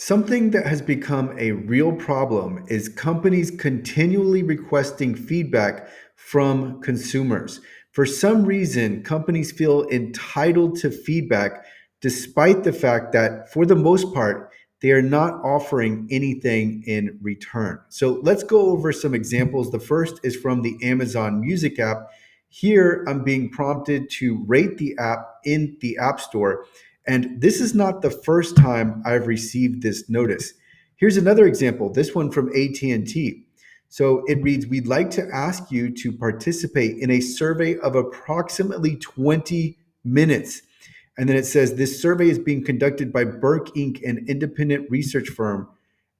Something that has become a real problem is companies continually requesting feedback from consumers. For some reason, companies feel entitled to feedback despite the fact that, for the most part, they are not offering anything in return. So let's go over some examples. The first is from the Amazon Music app. Here, I'm being prompted to rate the app in the App Store, and this is not the first time I've received this notice. Here's another example, this one from AT&T. So it reads, "We'd like to ask you to participate in a survey of approximately 20 minutes." And then it says, "This survey is being conducted by Burke Inc., an independent research firm."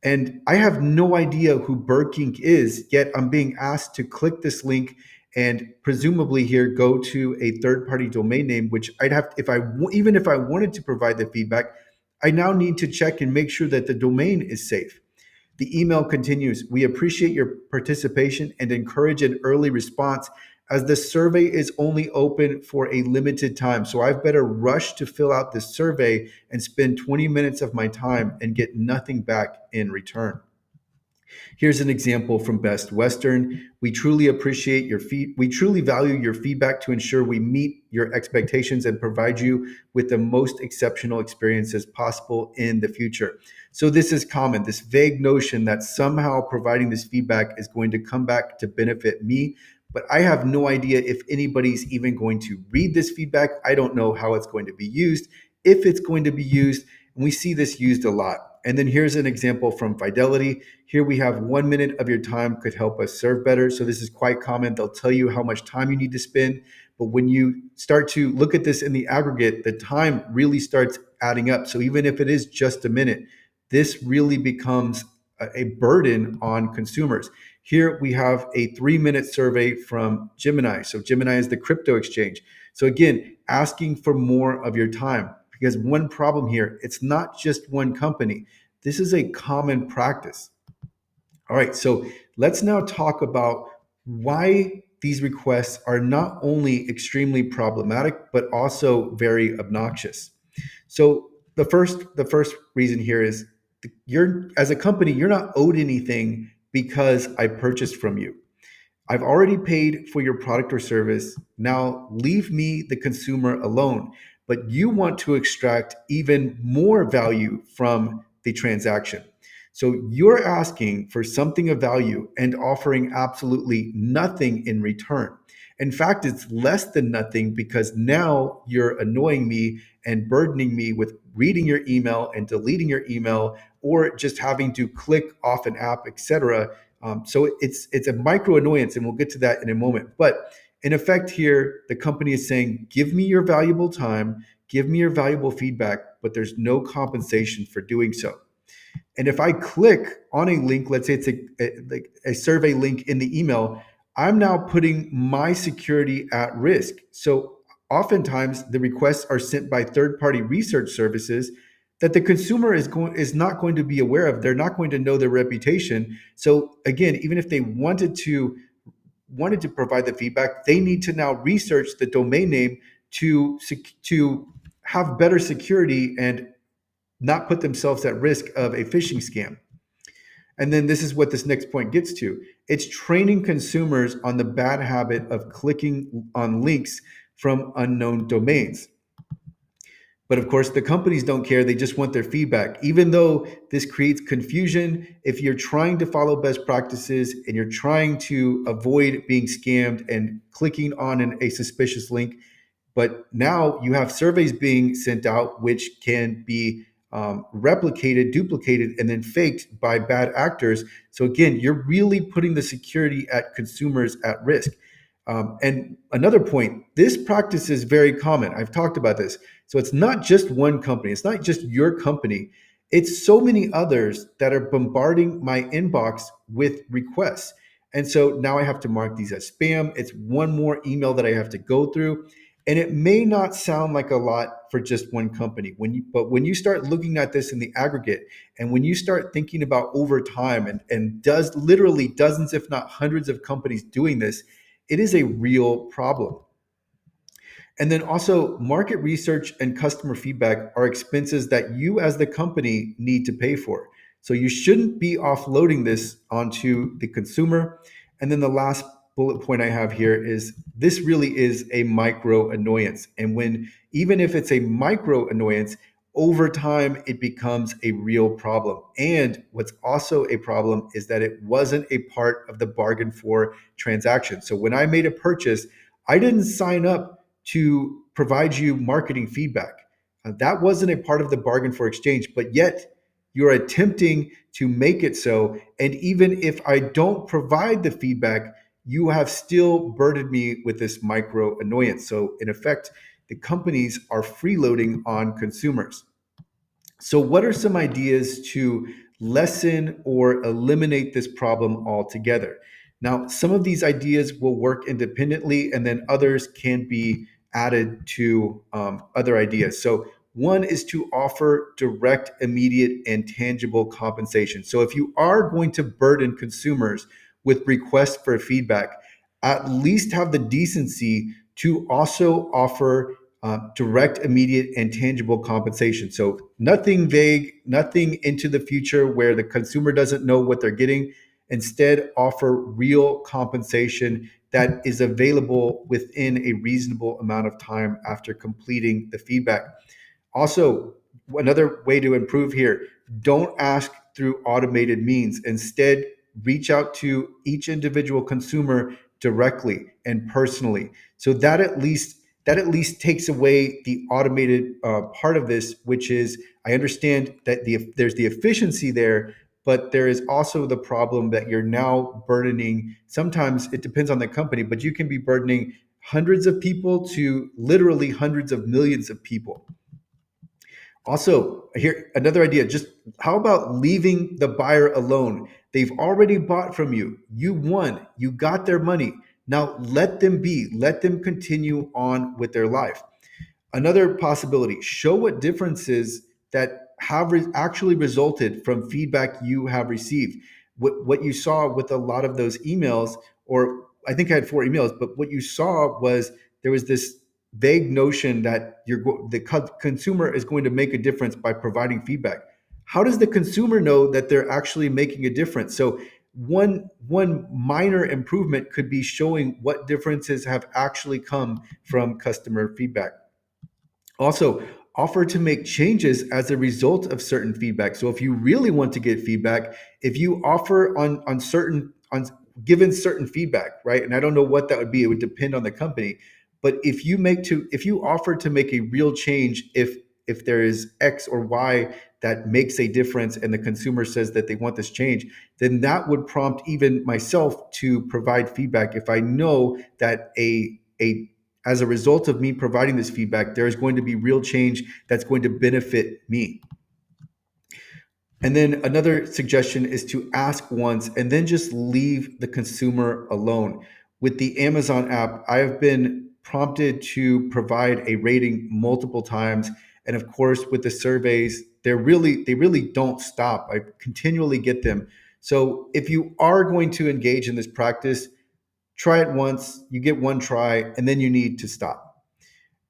And I have no idea who Burke Inc. is, yet I'm being asked to click this link and presumably here go to a third-party domain name, which I'd have, even if I wanted to provide the feedback, I now need to check and make sure that the domain is safe. The email continues, "We appreciate your participation and encourage an early response as the survey is only open for a limited time. So I've better rush to fill out this survey and spend 20 minutes of my time and get nothing back in return." Here's an example from Best Western. We truly value your feedback to ensure we meet your expectations and provide you with the most exceptional experiences possible in the future." So this is common, this vague notion that somehow providing this feedback is going to come back to benefit me, but I have no idea if anybody's even going to read this feedback. I don't know how it's going to be used, if it's going to be used, and we see this used a lot. And then here's an example from Fidelity. Here we have 1 minute of your time could help us serve better. So this is quite common. They'll tell you how much time you need to spend. But when you start to look at this in the aggregate, the time really starts adding up. So even if it is just a minute, this really becomes a burden on consumers. Here we have a 3-minute survey from Gemini. So Gemini is the crypto exchange. So again, asking for more of your time. Because one problem here, it's not just one company. This is a common practice. All right, so let's now talk about why these requests are not only extremely problematic, but also very obnoxious. So the first reason here is you're, as a company, you're not owed anything because I purchased from you. I've already paid for your product or service. Now leave me, the consumer, alone. But you want to extract even more value from the transaction. So you're asking for something of value and offering absolutely nothing in return. In fact, it's less than nothing because now you're annoying me and burdening me with reading your email and deleting your email or just having to click off an app, etc. So it's a micro annoyance, and we'll get to that in a moment. But in effect, here the company is saying, "Give me your valuable time, give me your valuable feedback, but there's no compensation for doing so." And if I click on a link, let's say it's a survey link in the email, I'm now putting my security at risk. So oftentimes the requests are sent by third-party research services that the consumer is not going to be aware of. They're not going to know their reputation. So again, even if they wanted to provide the feedback, they need to now research the domain name to have better security and not put themselves at risk of a phishing scam. And then this is what this next point gets to. It's training consumers on the bad habit of clicking on links from unknown domains. But of course, the companies don't care. They just want their feedback. Even though this creates confusion, if you're trying to follow best practices and you're trying to avoid being scammed and clicking on a suspicious link, but now you have surveys being sent out which can be replicated, duplicated, and then faked by bad actors. So again, you're really putting the security at consumers at risk. And another point, this practice is very common. I've talked about this. So it's not just one company. It's not just your company. It's so many others that are bombarding my inbox with requests. And so now I have to mark these as spam. It's one more email that I have to go through. And it may not sound like a lot for just one company. But when you start looking at this in the aggregate, and when you start thinking about over time and does literally dozens, if not hundreds of companies doing this, it is a real problem. And then also, market research and customer feedback are expenses that you as the company need to pay for. So you shouldn't be offloading this onto the consumer. And then the last bullet point I have here is this really is a micro annoyance. And when, even if it's a micro annoyance, over time it becomes a real problem. And what's also a problem is that it wasn't a part of the bargain for transaction. So when I made a purchase, I didn't sign up to provide you marketing feedback. That wasn't a part of the bargain for exchange, but yet you're attempting to make it so. And even if I don't provide the feedback, you have still burdened me with this micro annoyance. So, in effect, the companies are freeloading on consumers. So, what are some ideas to lessen or eliminate this problem altogether? Now, some of these ideas will work independently, and then others can be added to other ideas. So, one is to offer direct, immediate, and tangible compensation. So, if you are going to burden consumers with requests for feedback, at least have the decency to also offer direct, immediate, and tangible compensation. So nothing vague, nothing into the future where the consumer doesn't know what they're getting. Instead, offer real compensation that is available within a reasonable amount of time after completing the feedback. Also, another way to improve here, don't ask through automated means. Instead, reach out to each individual consumer directly and personally. So that at least takes away the automated part of this, which is I understand that there's the efficiency there, but there is also the problem that you're now burdening. Sometimes it depends on the company, but you can be burdening hundreds of people to literally hundreds of millions of people. Also, here another idea, just how about leaving the buyer alone? They've already bought from you. You won. You got their money. Now let them be. Let them continue on with their life. Another possibility, show what differences that have actually resulted from feedback you have received. What you saw with a lot of those emails, or I think I had four emails, but what you saw was there was this vague notion that the consumer is going to make a difference by providing feedback. How does the consumer know that they're actually making a difference? So one minor improvement could be showing what differences have actually come from customer feedback. Also, offer to make changes as a result of certain feedback. So if you really want to get feedback, if you offer on given certain feedback, right? And I don't know what that would be. It would depend on the company. But if you offer to make a real change, if there is X or Y that makes a difference and the consumer says that they want this change, then that would prompt even myself to provide feedback if I know that a as a result of me providing this feedback, there is going to be real change that's going to benefit me. And then another suggestion is to ask once and then just leave the consumer alone. With the Amazon app, I have been prompted to provide a rating multiple times. And of course, with the surveys, they really don't stop. I continually get them. So if you are going to engage in this practice, try it once, you get one try, and then you need to stop.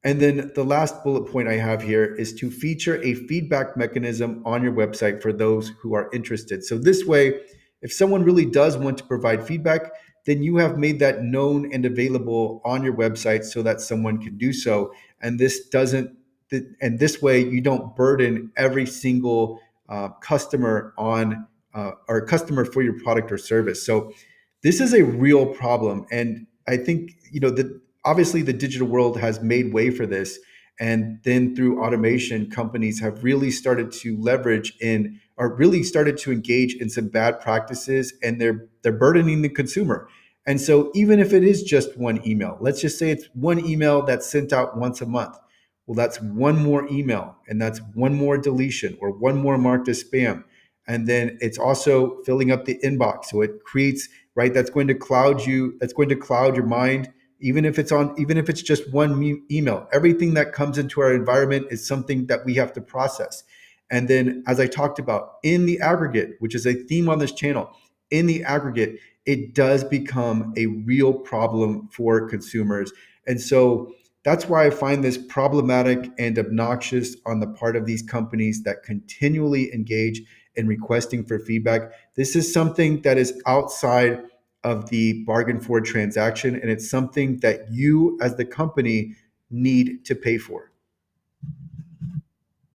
And then the last bullet point I have here is to feature a feedback mechanism on your website for those who are interested. So this way, if someone really does want to provide feedback, then you have made that known and available on your website so that someone can do so. And this doesn't, and this way you don't burden every single customer on or customer for your product or service. So this is a real problem, and I think that obviously the digital world has made way for this, and then through automation, companies have really started to leverage in or really started to engage in some bad practices, and they're burdening the consumer. And so even if it is just one email, let's just say it's one email that's sent out once a month. Well, that's one more email, and that's one more deletion or one more marked as spam. And then it's also filling up the inbox. So it creates, right, that's going to cloud your mind, even if it's just one email. Everything that comes into our environment is something that we have to process. And then, as I talked about, in the aggregate, which is a theme on this channel, in the aggregate, it does become a real problem for consumers. And so That's why I find this problematic and obnoxious on the part of these companies that continually engage in requesting for feedback. This is something that is outside of the bargain for transaction, and it's something that you as the company need to pay for.